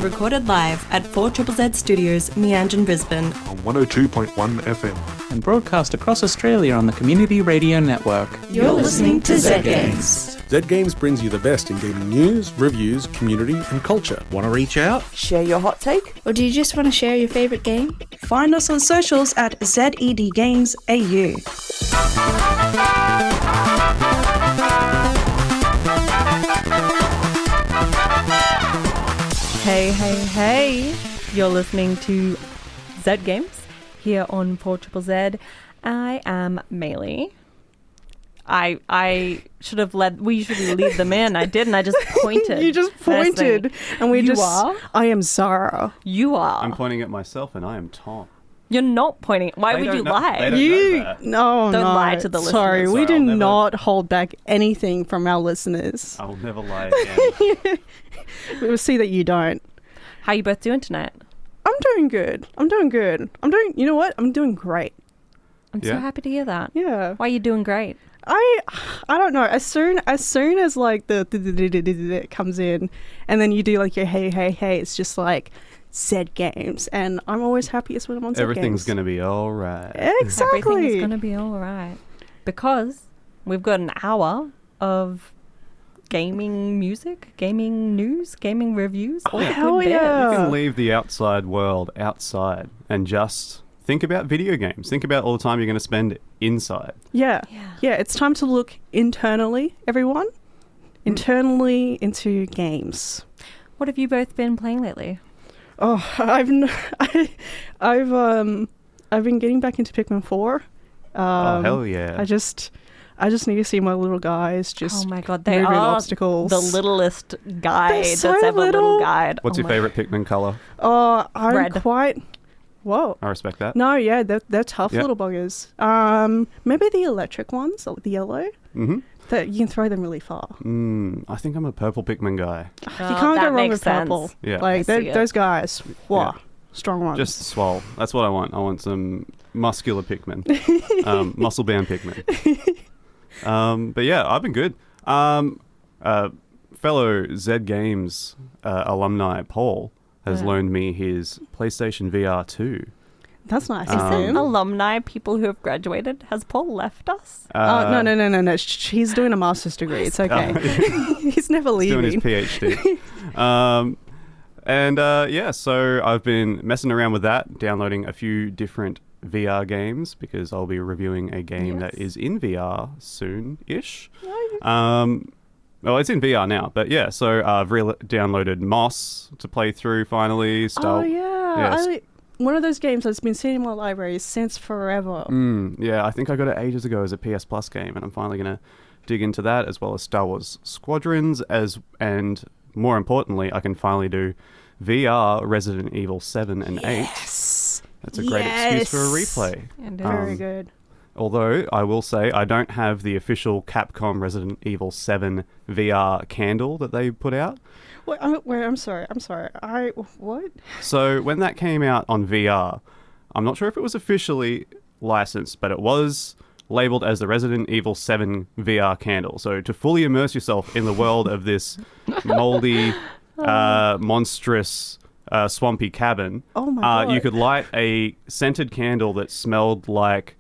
recorded live at 4ZZZ Studios, Meanjin, Brisbane. On 102.1 FM. And broadcast across Australia on the Community Radio Network. You're listening to Zed Games. Zed Games brings you the best in gaming news, reviews, community and culture. Want to reach out? Share your hot take? Or do you just want to share your favourite game? Find us on socials at EBGames AU. Hey. You're listening to Zed Games here on 4ZZZ. I am Maylee. I should have we usually lead them in. I didn't. I just pointed. You just pointed. And we are? I am Zahra. You are. I'm pointing at myself and I am Tom. You're not pointing. Why would you lie? Don't lie to the listeners. Sorry, we do not hold back anything from our listeners. I will never lie again. We'll see that you don't. How you both doing tonight? I'm doing good. You know what? I'm doing great. I'm so happy to hear that. Yeah. Why are you doing great? I don't know. As soon as like the comes in, and then you do like your hey, it's just like Zed Games, and I'm always happiest when I'm on Zed Games. Everything's gonna be all right. Exactly. Everything's gonna be all right because we've got an hour of gaming music, gaming news, gaming reviews. All the good bits. You can leave the outside world outside and just think about video games. Think about all the time you're going to spend inside. Yeah. It's time to look internally, everyone. Internally into games. What have you both been playing lately? Oh, I've been getting back into Pikmin 4. Oh hell yeah! I just need to see my little guys just. Oh my god, they moving are obstacles. The littlest guide They're so that's ever little guide. What's your favorite Pikmin color? I'm Red. quite. Whoa. I respect that. No, yeah, they're tough little buggers. Maybe the electric ones, the yellow. Mm-hmm. That you can throw them really far. I think I'm a purple Pikmin guy. You can't go wrong with purple. Yeah. Like those guys. Wow. Yeah. Strong ones. Just swole. That's what I want. I want some muscular Pikmin. Muscle bound Pikmin. But yeah, I've been good. Fellow Zed Games alumni Paul has loaned me his PlayStation VR 2. That's nice. Is it alumni, people who have graduated? Has Paul left us? No. He's doing a master's degree. It's okay. He's never leaving. He's doing his PhD. So I've been messing around with that, downloading a few different VR games because I'll be reviewing a game that is in VR soon-ish. Well, it's in VR now, but yeah, so I've downloaded Moss to play through finally. One of those games that's been sitting in my library since forever. Yeah, I think I got it ages ago as a PS Plus game, and I'm finally going to dig into that, as well as Star Wars Squadrons, and more importantly, I can finally do VR Resident Evil 7 and 8. That's a great excuse for a replay. Very good. Although, I will say, I don't have the official Capcom Resident Evil 7 VR candle that they put out. Wait, I'm sorry. What? So, when that came out on VR, I'm not sure if it was officially licensed, but it was labeled as the Resident Evil 7 VR candle. So, to fully immerse yourself in the world of this moldy, monstrous, swampy cabin, you could light a scented candle that smelled like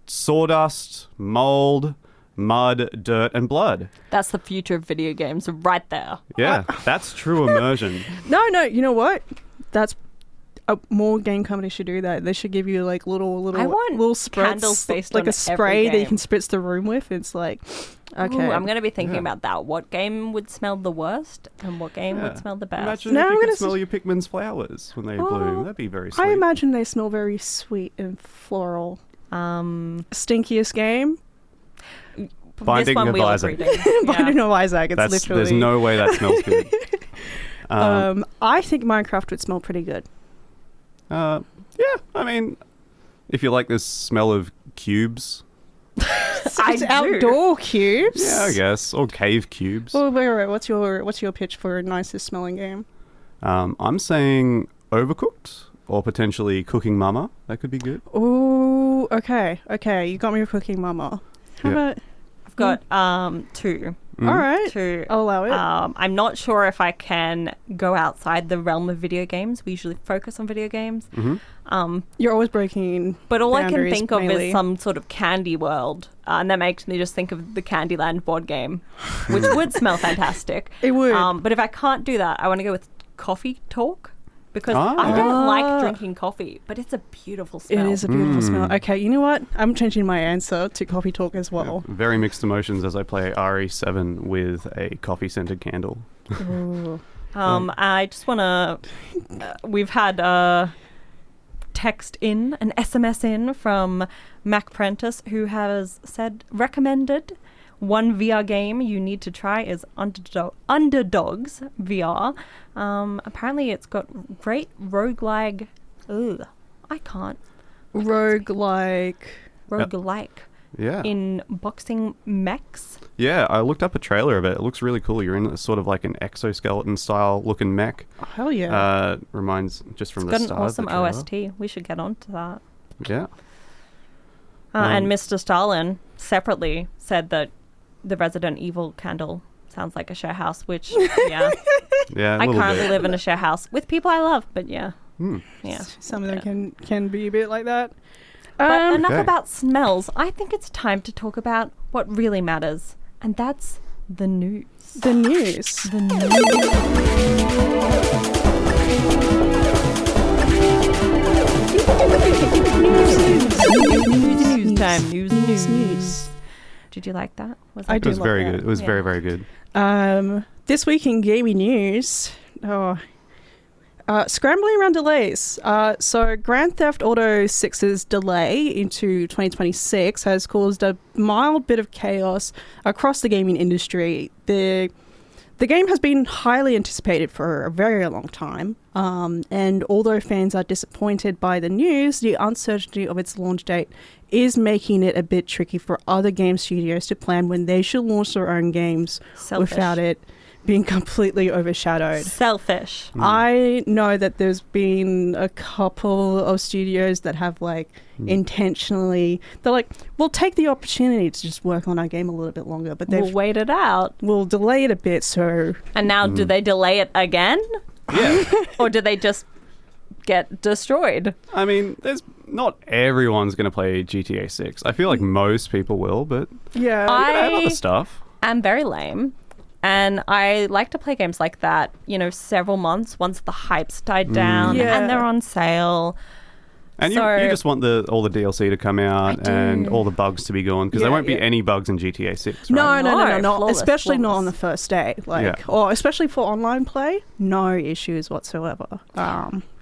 sawdust, mold, mud, dirt, and blood. That's the future of video games right there. Yeah, that's true immersion. No, you know what? That's more game companies should do that. They should give you like little spritz, candles based like on a spray every that you game. can spritz the room with. It's like, okay. Ooh, I'm going to be thinking about that. What game would smell the worst and what game would smell the best? Imagine if you could smell your Pikmin's flowers when they bloom. That'd be very sweet. I imagine they smell very sweet and floral. Stinkiest game? Binding of Isaac. Binding of Isaac. It's literally. There's no way that smells good. I think Minecraft would smell pretty good. Yeah, I mean, if you like the smell of cubes. It's outdoor cubes. Yeah, I guess. Or cave cubes. Well, wait. What's your pitch for a nicest smelling game? I'm saying Overcooked or potentially Cooking Mama. That could be good. Ooh, okay. You got me with Cooking Mama. How about... I've got two. All right. to I'll allow it. I'm not sure if I can go outside the realm of video games. We usually focus on video games. You're always breaking But all I can boundaries, think of Maylee. is some sort of candy world. And that makes me just think of the Candyland board game, which would smell fantastic. It would. But if I can't do that, I want to go with coffee talk. Because I don't like drinking coffee, but it's a beautiful smell. It is a beautiful smell. Okay, you know what? I'm changing my answer to coffee talk as well. Very mixed emotions as I play RE7 with a coffee-scented candle. I just want to... we've had a text in, an SMS in from Mac Prentice, who has recommended one VR game you need to try is Underdogs VR. Apparently it's got great roguelike... I can't. Roguelike. Yeah. In boxing mechs. Yeah, I looked up a trailer of it. It looks really cool. You're in a sort of like an exoskeleton style looking mech. Oh, hell yeah. Reminds just from It's the got an start. awesome OST. We should get onto that. Yeah. And Mr. Stalin separately said that the Resident Evil candle sounds like a share house, which, yeah. Yeah, I currently live in a share house with people I love, but yeah. Yeah. Some of them can be a bit like that. But enough Okay. about smells. I think it's time to talk about what really matters, and that's the news. The news. The news time. News. Did you like that? Was I that do It was love very that. good. It was Yeah. very, very good. This week in gaming news, scrambling around delays. So Grand Theft Auto 6's delay into 2026 has caused a mild bit of chaos across the gaming industry. The game has been highly anticipated for a very long time, and although fans are disappointed by the news, the uncertainty of its launch date is making it a bit tricky for other game studios to plan when they should launch their own games without it being completely overshadowed. Selfish. I know that there's been a couple of studios that have intentionally, they're like, we'll take the opportunity to just work on our game a little bit longer, but We'll wait it out. we'll delay it a bit. So And now, do they delay it again? Yeah. Or do they just get destroyed? I mean, there's not everyone's going to play GTA 6. I feel like most people will, but yeah, I have I other stuff. am very lame. And I like to play games like that, several months once the hype's died down Yeah. and they're on sale. And So- you just want all the DLC to come out and all the bugs to be gone, because there Yeah, won't be yeah. any bugs in GTA 6, no, right? No, flawless, especially not flawless. on the first day, Yeah. or especially for online play, no issues whatsoever.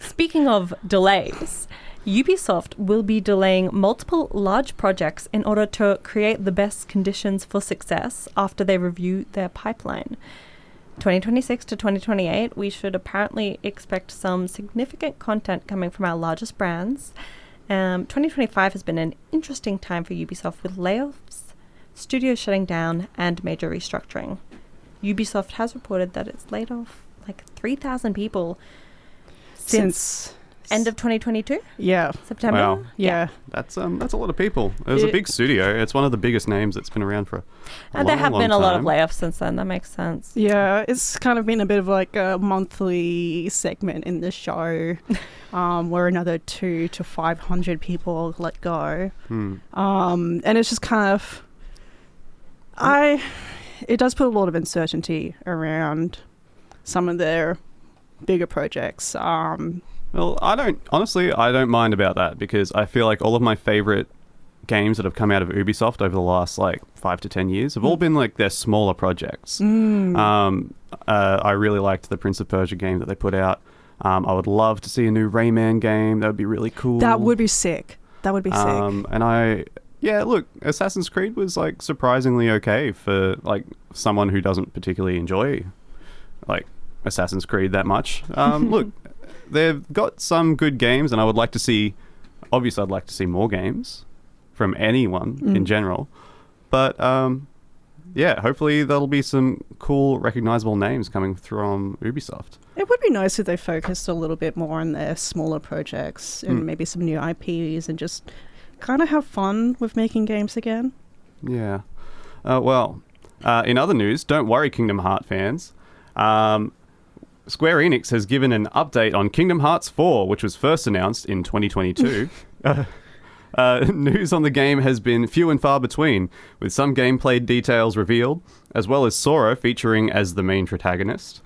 Speaking of delays, Ubisoft will be delaying multiple large projects in order to create the best conditions for success after they review their pipeline. 2026 to 2028, we should apparently expect some significant content coming from our largest brands. 2025 has been an interesting time for Ubisoft with layoffs, studios shutting down, and major restructuring. Ubisoft has reported that it's laid off like 3,000 people since end of 2022, Yeah, September. Wow. yeah. That's a lot of people. It was a big studio. It's one of the biggest names that's been around for a And long, there have long been a lot of time. layoffs since then. That makes sense. Yeah, it's kind of been a bit of like a monthly segment in the show where another 200 to 500 people let go. And it's just kind of, it does put a lot of uncertainty around some of their bigger projects. Well, I don't mind about that, because I feel like all of my favorite games that have come out of Ubisoft over the last 5 to 10 years have all been their smaller projects. I really liked the Prince of Persia game that they put out. I would love to see a new Rayman game. That would be really cool. That would be sick. And look, Assassin's Creed was surprisingly okay for someone who doesn't particularly enjoy Assassin's Creed that much. Look, they've got some good games, and I would like to see, obviously I'd like to see more games from anyone in general. But hopefully there'll be some cool recognizable names coming from Ubisoft. It would be nice if they focused a little bit more on their smaller projects and maybe some new IPs and just kind of have fun with making games again. Yeah. Well, In other news, don't worry, Kingdom Hearts fans. Square Enix has given an update on Kingdom Hearts 4, which was first announced in 2022. News on the game has been few and far between, with some gameplay details revealed, as well as Sora featuring as the main protagonist.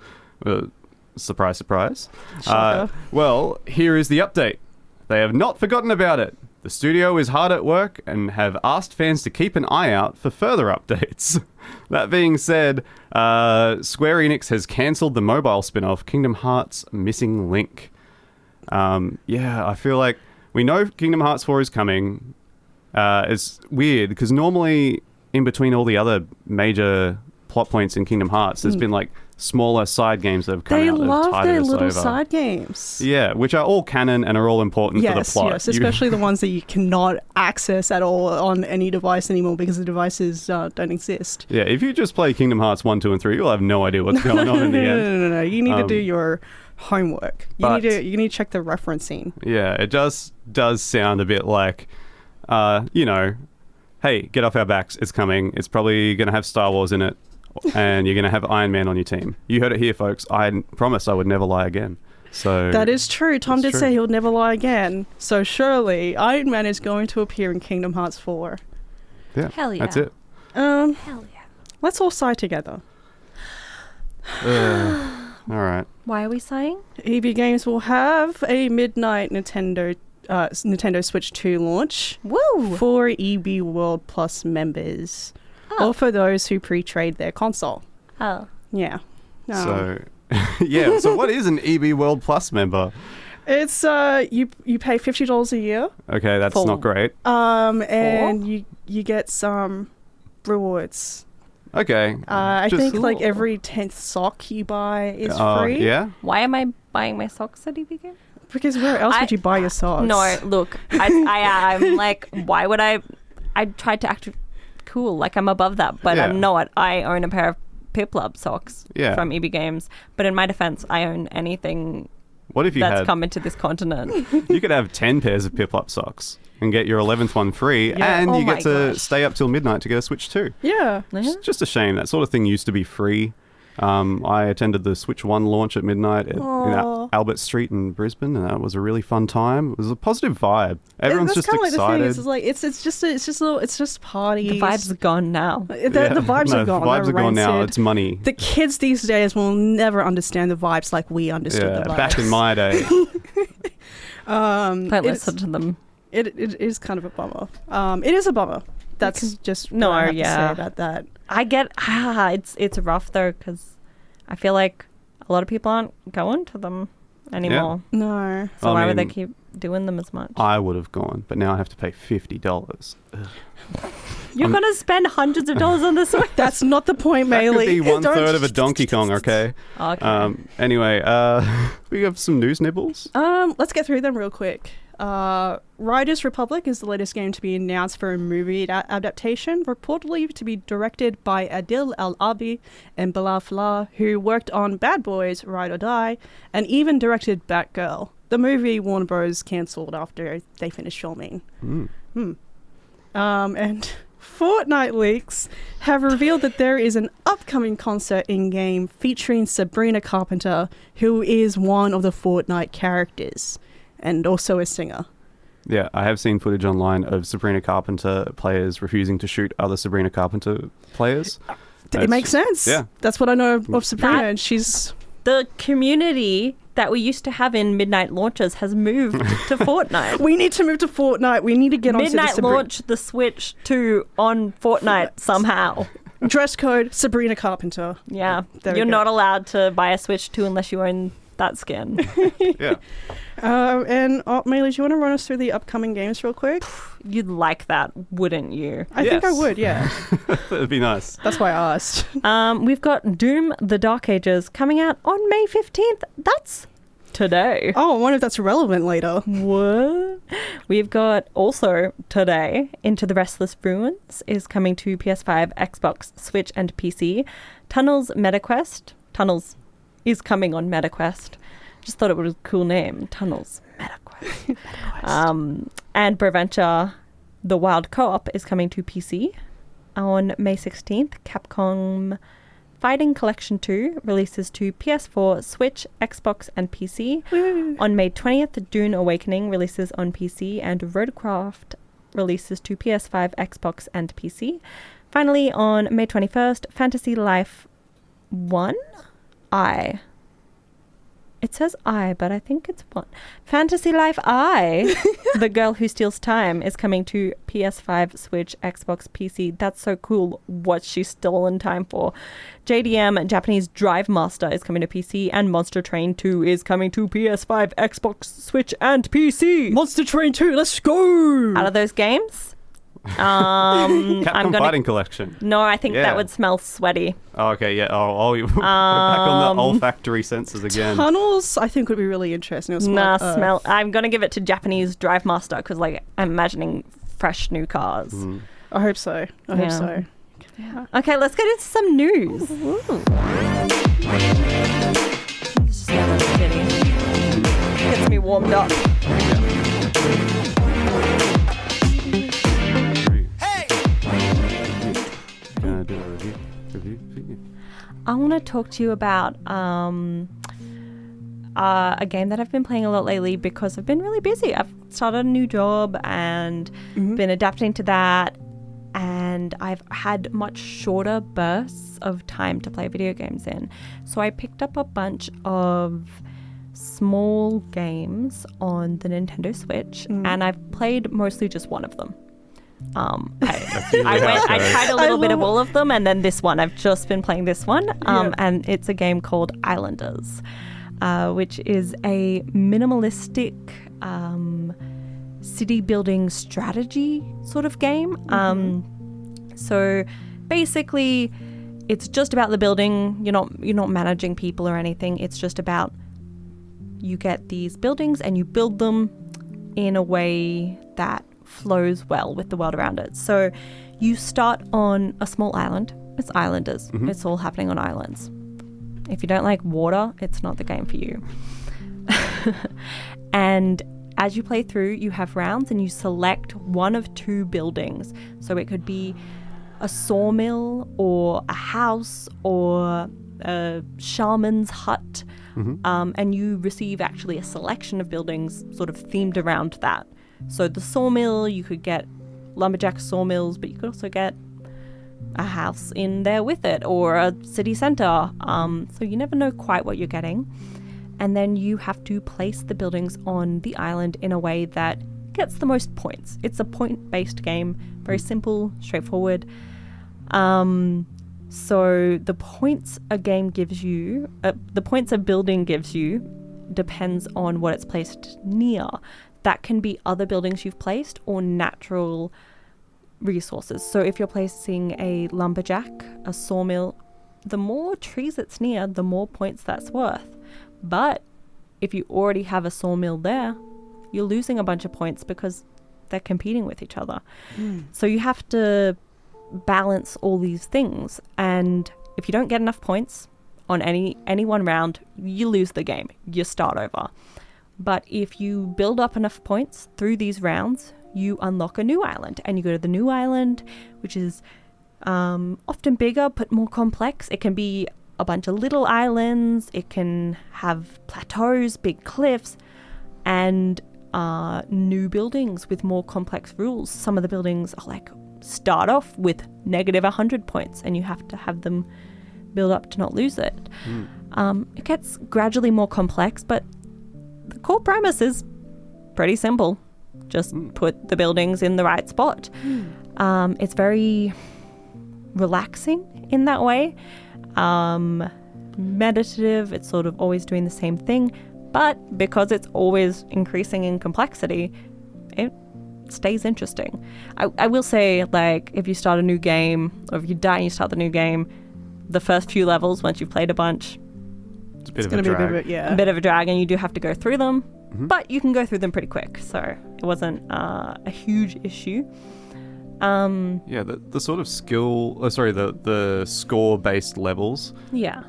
Surprise, surprise. Well, here is the update. They have not forgotten about it. The studio is hard at work and have asked fans to keep an eye out for further updates. That being said, Square Enix has cancelled the mobile spin-off Kingdom Hearts Missing Link. I feel like we know Kingdom Hearts 4 is coming. It's weird because normally in between all the other major plot points in Kingdom Hearts, there's been like smaller side games that have come They out that have love tided their us little over. side games. Yeah, which are all canon and are all important for the plot. Yes, especially the ones that you cannot access at all on any device anymore because the devices don't exist. Yeah, if you just play Kingdom Hearts 1, 2, and 3, you'll have no idea what's going on in the end. No. You need to do your homework. You need to check the referencing. Yeah, it just does sound a bit like, hey, get off our backs, it's coming. It's probably going to have Star Wars in it, and you're going to have Iron Man on your team. You heard it here, folks. I promised I would never lie again. So that is true. Tom did true. say he'll never lie again. So surely Iron Man is going to appear in Kingdom Hearts 4. Yeah, Hell yeah. that's it. Hell yeah. Let's all sigh together. All right. Why are we sighing? EBGames will have a midnight Nintendo Switch 2 launch Woo! for EB World Plus members, or for those who pre-trade their console. Oh. Yeah. So, so what is an EB World Plus member? It's you pay $50 a year, Okay, that's For- not great. and you get some rewards. Okay. I Just- think like every 10th sock you buy is Oh, free. yeah? Why am I buying my socks at EBGames? Because where else would you buy your socks? No, look, I'm like, why would I tried to act cool, like I'm above that, but Yeah. I'm not. I own a pair of Piplup socks Yeah. from EBGames, but in my defense, I own anything What if you that's had... come into this continent. You could have 10 pairs of Piplup socks and get your 11th one free, Yeah. and Oh you my get to gosh. stay up till midnight to get a Switch 2. Yeah. It's just a shame. That sort of thing used to be free. I attended the Switch 1 launch at midnight in Albert Street in Brisbane, and that was a really fun time. It was a positive vibe. Everyone's That's just kinda excited. Like the thing is, it's just parties. The vibes are gone now. The vibes are gone. The vibes They're are gone now. rancid. It's money. The kids these days will never understand the vibes like we understood the vibes. Back in my day. Don't listen to them. It is kind of a bummer. It is a bummer. That's just what I have to say about that. I get it's rough though because I feel like a lot of people aren't going to them anymore. No. So I why would they mean, keep doing them as much? I would have gone, but now I have to pay $50. You're gonna spend hundreds of dollars on this Switch. That's not the point, That Maylee. could be Don't- 1/3 of a Donkey Kong, okay? Okay. Anyway, we have some news nibbles. Let's get through them real quick. Riders Republic is the latest game to be announced for a movie adaptation, reportedly to be directed by Adil Al-Abi and Bilal Fallah, who worked on Bad Boys, Ride or Die, and even directed Batgirl. The movie Warner Bros. Cancelled after they finished filming. And Fortnite leaks have revealed that there is an upcoming concert in-game featuring Sabrina Carpenter, who is one of the Fortnite characters, and also a singer. Yeah, I have seen footage online of Sabrina Carpenter players refusing to shoot other Sabrina Carpenter players. It makes sense. Yeah. That's what I know of Sabrina, That- and she's... The community that we used to have in midnight launches has moved to Fortnite. We need to move to Fortnite. We need to get on Midnight launch the Switch 2 on Fortnite somehow. Dress code, Sabrina Carpenter. Yeah. There we You're go. not allowed to buy a Switch 2 unless you own that skin. Yeah. Maylee, do you want to run us through the upcoming games real quick? You'd like that, wouldn't you? I think I Yes. would, yeah. That'd be nice. That's why I asked. We've got Doom The Dark Ages coming out on May 15th. That's today. Oh, I wonder if that's relevant later. What? We've got also today Into the Restless Ruins is coming to PS5, Xbox, Switch, and PC. Tunnels MetaQuest. Tunnels is coming on MetaQuest. Just thought it was a cool name. Tunnels MetaQuest. And Preventure, the Wild Co-op is coming to PC. on May 16th, Capcom Fighting Collection 2 releases to PS4, Switch, Xbox, and PC. Woo. On May 20th, Dune Awakening releases on PC, and Roadcraft releases to PS5, Xbox, and PC. Finally, on May 21st, Fantasy Life 1? It says I, but I think it's 1. Fantasy Life I, The Girl Who Steals Time, is coming to PS5, Switch, Xbox, PC. That's so cool. What's she stolen time for? JDM, Japanese Drive Master, is coming to PC, and Monster Train 2 is coming to PS5, Xbox, Switch, and PC. Monster Train 2, let's go! Out of those games, Capcom Fighting Collection. No, I think Yeah. that would smell sweaty. Oh, okay, yeah. We're back on the olfactory senses again. Tunnels, I think, would be really interesting. It'll Nah, smell like smell. earth. I'm gonna give it to Japanese Drive Master because, like, I'm imagining fresh new cars. I hope so. I hope so. Okay, let's get into some news. It's just a little bitty. Gets me warmed up. Gonna do a review for you. I want to talk to you about a game that I've been playing a lot lately because I've been really busy. I've started a new job and been adapting to that, and I've had much shorter bursts of time to play video games in. So I picked up a bunch of small games on the Nintendo Switch, and I've played mostly just one of them. I tried a little bit of all of them, and then this one. I've just been playing this one, and it's a game called Islanders, which is a minimalistic city building strategy sort of game. So basically, it's just about the building. You're not managing people or anything. It's just about you get these buildings and you build them in a way that flows well with the world around it. So you start on a small island. It's Islanders. It's all happening on islands. If you don't like water, it's not the game for you. And as you play through, you have rounds and you select one of two buildings. So it could be a sawmill or a house or a shaman's hut. And you receive actually a selection of buildings sort of themed around that. So the sawmill, you could get lumberjack sawmills, but you could also get a house in there with it or a city center. So you never know quite what you're getting. And then you have to place the buildings on the island in a way that gets the most points. It's a point-based game, very simple, straightforward. So the points a game gives you, the points a building gives you, depends on what it's placed near. That can be other buildings you've placed or natural resources. So if you're placing a lumberjack, a sawmill, the more trees it's near, the more points that's worth. But if you already have a sawmill there, you're losing a bunch of points because they're competing with each other. So you have to balance all these things. And if you don't get enough points on any one round, you lose the game. You start over. But if you build up enough points through these rounds, you unlock a new island. And you go to the new island, which is often bigger but more complex. It can be a bunch of little islands. It can have plateaus, big cliffs, and new buildings with more complex rules. Some of the buildings are like start off with negative 100 points, and you have to have them build up to not lose it. It gets gradually more complex, but the core premise is pretty simple. Just put the buildings in the right spot. It's very relaxing in that way. Meditative. It's sort of always doing the same thing. But because it's always increasing in complexity, it stays interesting. I will say, like, if you start a new game, or if you die and you start the new game, the first few levels, once you've played a bunch, It's a bit It's of a going to be drag. a bit a bit of a drag, and you do have to go through them, but you can go through them pretty quick, so it wasn't a huge issue. Yeah, the sort of skill, the score-based levels Yeah.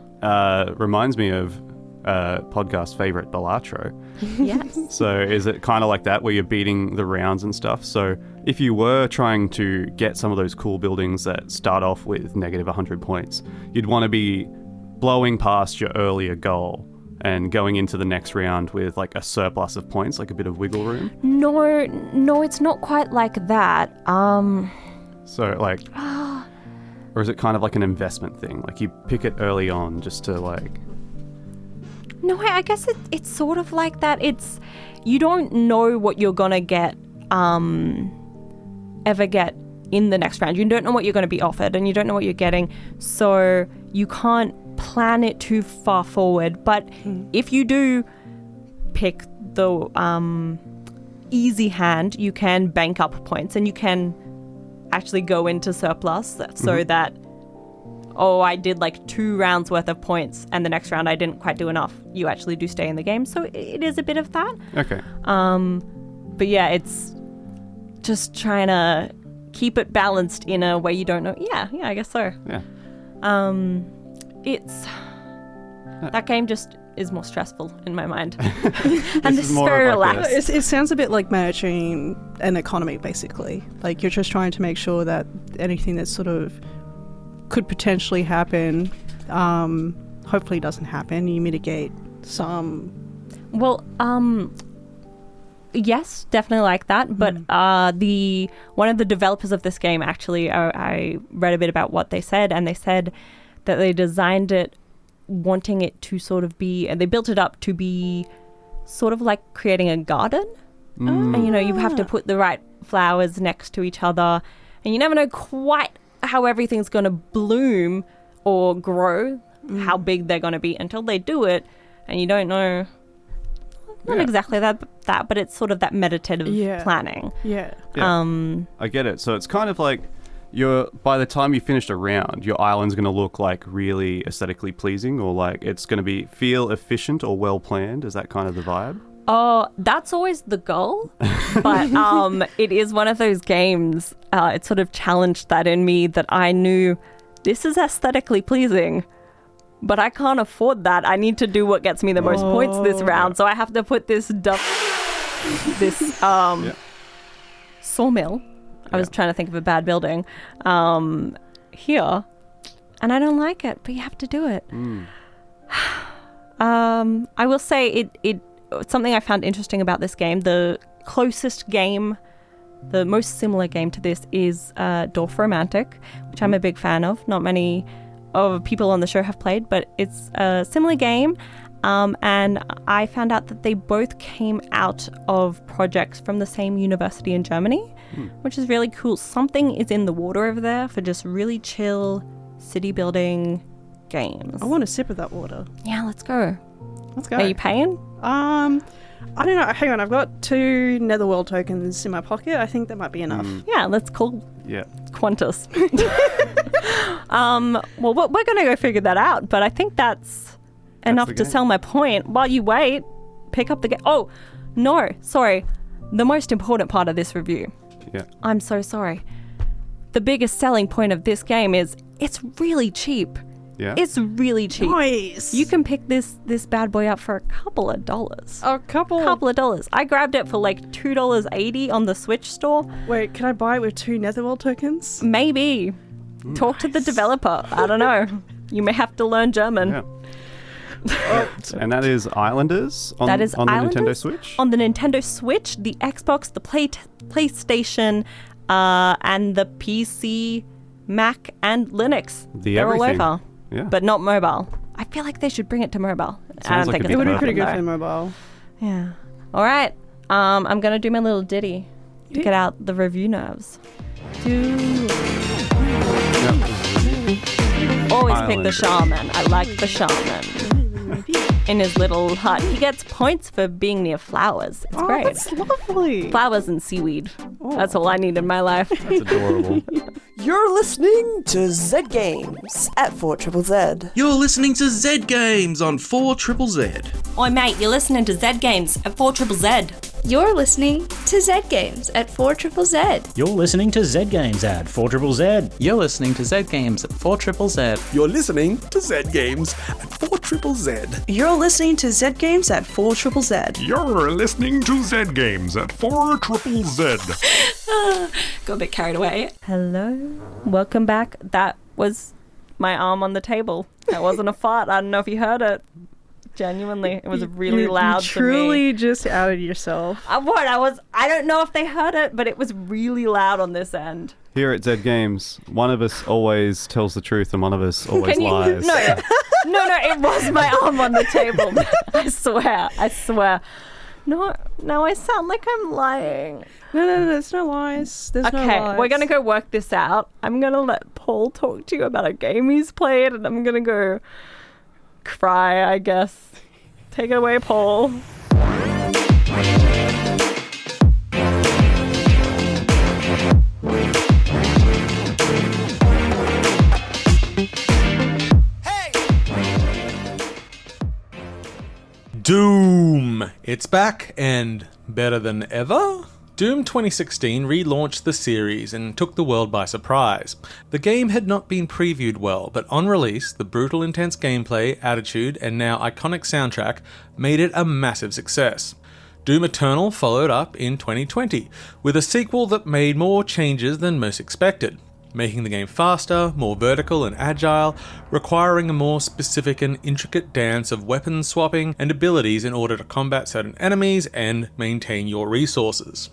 reminds me of podcast favorite, Balatro. Yes. So is it kind of like that where you're beating the rounds and stuff? So if you were trying to get some of those cool buildings that start off with negative 100 points, you'd want to be blowing past your earlier goal and going into the next round with like a surplus of points, like a bit of wiggle room. No, it's not quite like that. So like, or is it kind of like an investment thing? Like you pick it early on just to like... No, I guess it's sort of like that. It's, you don't know what you're gonna get, ever get in the next round. You don't know what you're gonna be offered, and you don't know what you're getting, so you can't plan it too far forward. But if you do pick the easy hand, you can bank up points, and you can actually go into surplus so that, I did like 2 rounds worth of points and the next round I didn't quite do enough. You actually do stay in the game. So it is a bit of that. Okay. But yeah, it's just trying to keep it balanced in a way you don't know. Yeah, I guess so. Yeah. It's... That game just is more stressful in my mind. This And is this is more very of like relaxed. It sounds a bit like managing an economy, basically. Like you're just trying to make sure that anything that sort of could potentially happen, hopefully doesn't happen. You mitigate some. Well, yes, definitely like that. But one of the developers of this game, actually, I read a bit about what they said, and they said that they designed it wanting it to sort of be, and they built it up to be sort of like creating a garden. And you have to put the right flowers next to each other, and you never know quite how everything's going to bloom or grow, how big they're going to be until they do it, and you don't know. Not exactly that, but it's sort of that meditative planning. Yeah. I get it. So it's kind of like by the time you finished a round, your island's going to look like really aesthetically pleasing, or like it's going to feel efficient or well planned. Is that kind of the vibe? Oh, that's always the goal, but it is one of those games, it sort of challenged that in me, that I knew this is aesthetically pleasing, but I can't afford that. I need to do what gets me the most points this round, so I have to put this sawmill, I was trying to think of a bad building, here, and I don't like it, but you have to do it. I will say something I found interesting about this game, the closest game, the most similar game to this is Dorf Romantic, which I'm a big fan of. Not many of people on the show have played, but it's a similar game. And I found out that they both came out of projects from the same university in Germany, which is really cool. Something is in the water over there for just really chill city building games. I want a sip of that water. Yeah, let's go. Let's go. Are you paying? I don't know. Hang on. I've got 2 Netherworld tokens in my pocket. I think that might be enough. Yeah, let's call Yeah. Qantas. Well, we're going to go figure that out, but I think that's enough the to game. sell my point. While you wait, pick up the game. Oh, no, sorry. The most important part of this review. Yeah. I'm so sorry. The biggest selling point of this game is it's really cheap. Yeah. It's really cheap. Nice. You can pick this bad boy up for a couple of dollars. A couple Couple of dollars. I grabbed it for like $2.80 on the Switch store. Wait, can I buy it with 2 Netherworld tokens? Maybe. Talk to the developer. I don't know. You may have to learn German. Yeah. And that is Islanders on, That is on the Islanders Nintendo Switch? On the Nintendo Switch, the Xbox, the PlayStation, and the PC, Mac, and Linux. They're everything. all over. Yeah. But not mobile. I feel like they should bring it to mobile. I sounds don't like think it'd it's It would be gonna pretty good for happen, the mobile. though. Yeah. All right. I'm going to do my little ditty to get out the review nerves. Always pick the shaman. I like the shaman. In his little hut. He gets points for being near flowers. It's great. That's lovely. Flowers and seaweed. That's all I need in my life. That's adorable. You're listening to Zed Games at 4ZZZ. You're listening to Zed Games on 4ZZZ. Oi mate, you're listening to Zed Games at 4ZZZ. You're listening to Zed Games at 4ZZZ. You're listening to Zed Games at 4ZZZ. You're listening to Zed Games at 4ZZZ. You're listening to Zed Games at 4ZZZ. You're listening to Zed Games at 4ZZZ. You're listening to Zed Games at 4ZZZ. Got a bit carried away. Hello. Welcome back. That was my arm on the table. That wasn't a fart. I don't know if you heard it. Genuinely, it was really loud You for me. truly just outed yourself. I don't know if they heard it, but it was really loud on this end. Here at Zed Games, one of us always tells the truth and one of us always lies. No, it was my arm on the table. I swear. No, now I sound like I'm lying. No, there's no lies. There's no lies. We're going to go work this out. I'm going to let Paul talk to you about a game he's played, and I'm going to go cry, I guess. Take it away, Paul. Doom! It's back and better than ever? Doom 2016 relaunched the series and took the world by surprise. The game had not been previewed well, but on release, the brutal intense gameplay, attitude, and now iconic soundtrack made it a massive success. Doom Eternal followed up in 2020, with a sequel that made more changes than most expected, making the game faster, more vertical and agile, requiring a more specific and intricate dance of weapon swapping and abilities in order to combat certain enemies and maintain your resources.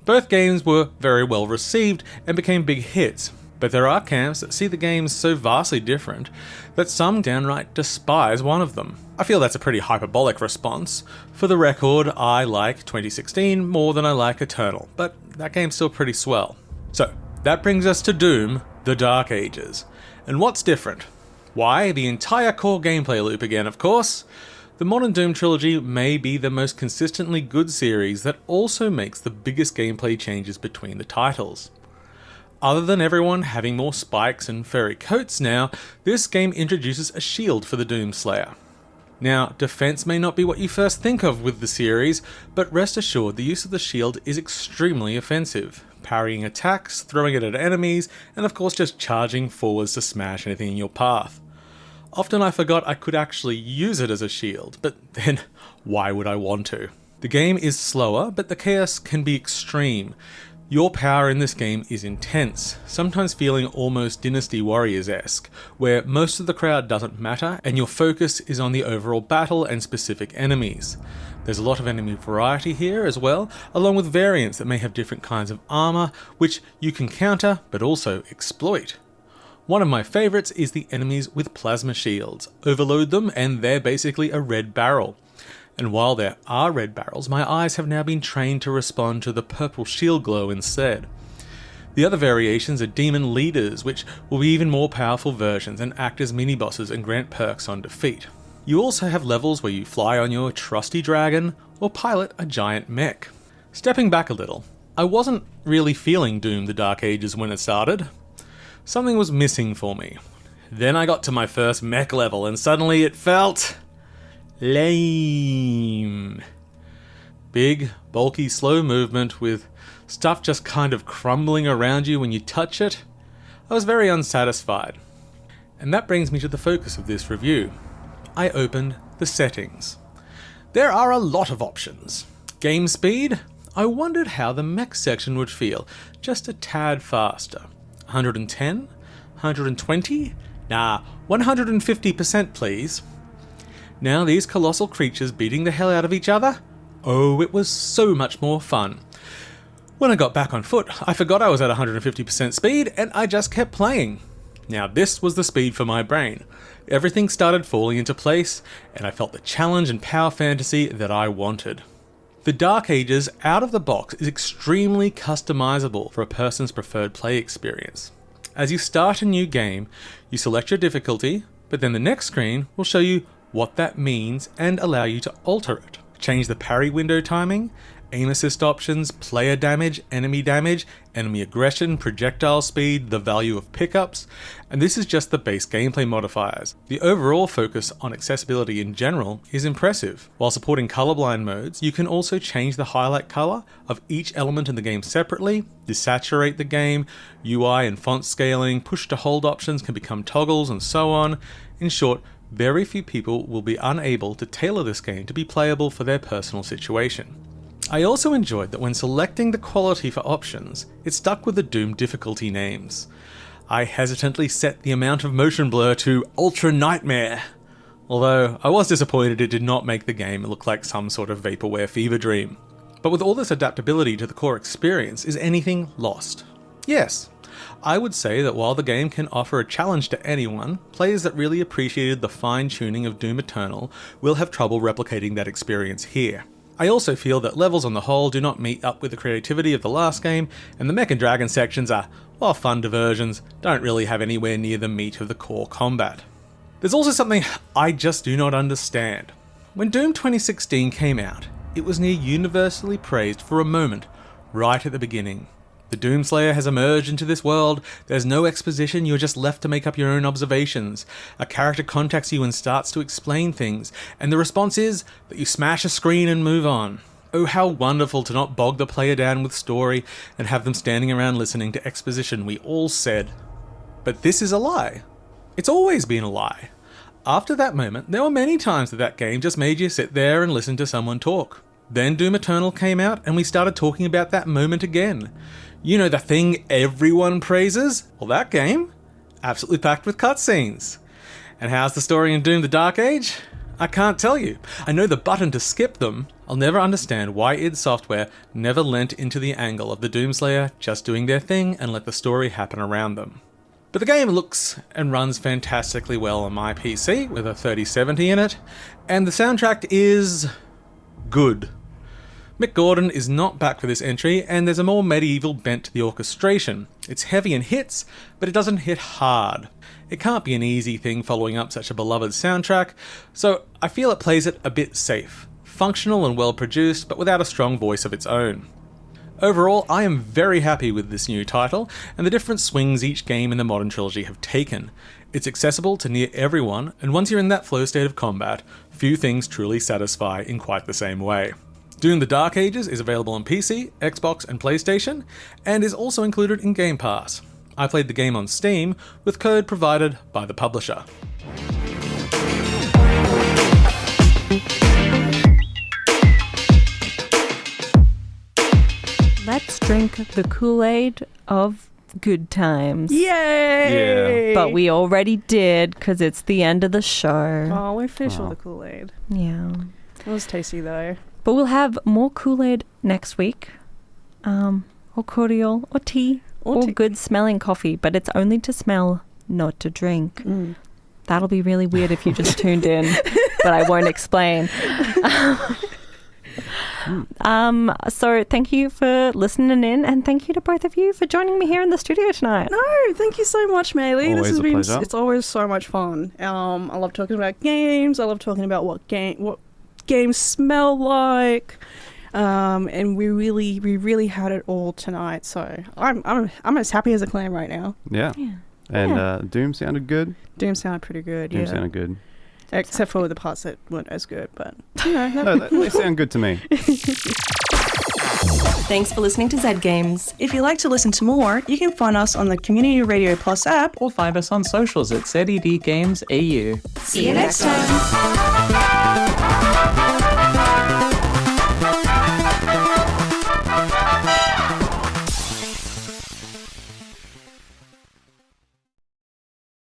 Both games were very well received and became big hits, but there are camps that see the games so vastly different that some downright despise one of them. I feel that's a pretty hyperbolic response. For the record, I like 2016 more than I like Eternal, but that game's still pretty swell. So, that brings us to Doom, The Dark Ages. And what's different? Why, the entire core gameplay loop again, of course. The modern Doom trilogy may be the most consistently good series that also makes the biggest gameplay changes between the titles. Other than everyone having more spikes and furry coats now, this game introduces a shield for the Doomslayer. Now, defense may not be what you first think of with the series, but rest assured the use of the shield is extremely offensive, parrying attacks, throwing it at enemies, and of course just charging forwards to smash anything in your path. Often I forgot I could actually use it as a shield, but then why would I want to? The game is slower, but the chaos can be extreme. Your power in this game is intense, sometimes feeling almost Dynasty Warriors-esque, where most of the crowd doesn't matter and your focus is on the overall battle and specific enemies. There's a lot of enemy variety here as well, along with variants that may have different kinds of armor, which you can counter but also exploit. One of my favourites is the enemies with plasma shields. Overload them and they're basically a red barrel. And while there are red barrels, my eyes have now been trained to respond to the purple shield glow instead. The other variations are demon leaders, which will be even more powerful versions and act as mini-bosses and grant perks on defeat. You also have levels where you fly on your trusty dragon or pilot a giant mech. Stepping back a little, I wasn't really feeling Doom: The Dark Ages when it started. Something was missing for me. Then I got to my first mech level and suddenly it felt lame. Big, bulky, slow movement with stuff just kind of crumbling around you when you touch it. I was very unsatisfied. And that brings me to the focus of this review. I opened the settings. There are a lot of options. Game speed? I wondered how the mech section would feel, just a tad faster. 110? 120? Nah, 150% please. Now these colossal creatures beating the hell out of each other? Oh, it was so much more fun. When I got back on foot, I forgot I was at 150% speed and I just kept playing. Now this was the speed for my brain. Everything started falling into place and I felt the challenge and power fantasy that I wanted. The Dark Ages out of the box is extremely customizable for a person's preferred play experience. As you start a new game, you select your difficulty, but then the next screen will show you what that means and allow you to alter it. Change the parry window timing, aim assist options, player damage, enemy aggression, projectile speed, the value of pickups, and this is just the base gameplay modifiers. The overall focus on accessibility in general is impressive. While supporting colorblind modes, you can also change the highlight color of each element in the game separately, desaturate the game, UI and font scaling, push to hold options can become toggles, and so on. In short, very few people will be unable to tailor this game to be playable for their personal situation. I also enjoyed that when selecting the quality for options, it stuck with the Doom difficulty names. I hesitantly set the amount of motion blur to Ultra Nightmare, although I was disappointed it did not make the game look like some sort of vaporware fever dream. But with all this adaptability to the core experience, is anything lost? Yes. I would say that while the game can offer a challenge to anyone, players that really appreciated the fine-tuning of Doom Eternal will have trouble replicating that experience here. I also feel that levels on the whole do not meet up with the creativity of the last game, and the mech and dragon sections are, while fun diversions, don't really have anywhere near the meat of the core combat. There's also something I just do not understand. When Doom 2016 came out, it was near universally praised for a moment, right at the beginning. The Doomslayer has emerged into this world, there's no exposition, you're just left to make up your own observations. A character contacts you and starts to explain things, and the response is that you smash a screen and move on. Oh, how wonderful to not bog the player down with story and have them standing around listening to exposition, we all said. But this is a lie. It's always been a lie. After that moment, there were many times that game just made you sit there and listen to someone talk. Then Doom Eternal came out and we started talking about that moment again. You know, the thing everyone praises? Well, that game? Absolutely packed with cutscenes. And how's the story in Doom the Dark Age? I can't tell you. I know the button to skip them. I'll never understand why id Software never leant into the angle of the Doomslayer just doing their thing and let the story happen around them. But the game looks and runs fantastically well on my PC with a 3070 in it, and the soundtrack is good. Mick Gordon is not back for this entry, and there's a more medieval bent to the orchestration. It's heavy in hits, but it doesn't hit hard. It can't be an easy thing following up such a beloved soundtrack, so I feel it plays it a bit safe. Functional and well produced, but without a strong voice of its own. Overall, I am very happy with this new title, and the different swings each game in the modern trilogy have taken. It's accessible to near everyone, and once you're in that flow state of combat, few things truly satisfy in quite the same way. Doom the Dark Ages is available on PC, Xbox and PlayStation, and is also included in Game Pass. I played the game on Steam, with code provided by the publisher. Let's drink the Kool-Aid of good times. Yay! Yeah. But we already did, because it's the end of the show. Oh, we finished all the Kool-Aid. Yeah. It was tasty, though. But we'll have more Kool-Aid next week. Or cordial, or tea, or good smelling coffee. But it's only to smell, not to drink. That'll be really weird if you just tuned in, but I won't explain. So thank you for listening in, and thank you to both of you for joining me here in the studio tonight. No, thank you so much, Maylee. Always this has a been pleasure. It's always so much fun. I love talking about games. I love talking about what games smell like. And we really had it all tonight. So I'm as happy as a clam right now. Yeah. And Doom sounded good. Doom sounded pretty good. Doom sounded good. Except for the parts that weren't as good, but No, they sound good to me. Thanks for listening to Zed Games. If you'd like to listen to more, you can find us on the Community Radio Plus app. Or find us on socials at ZED Games AU. See you next time.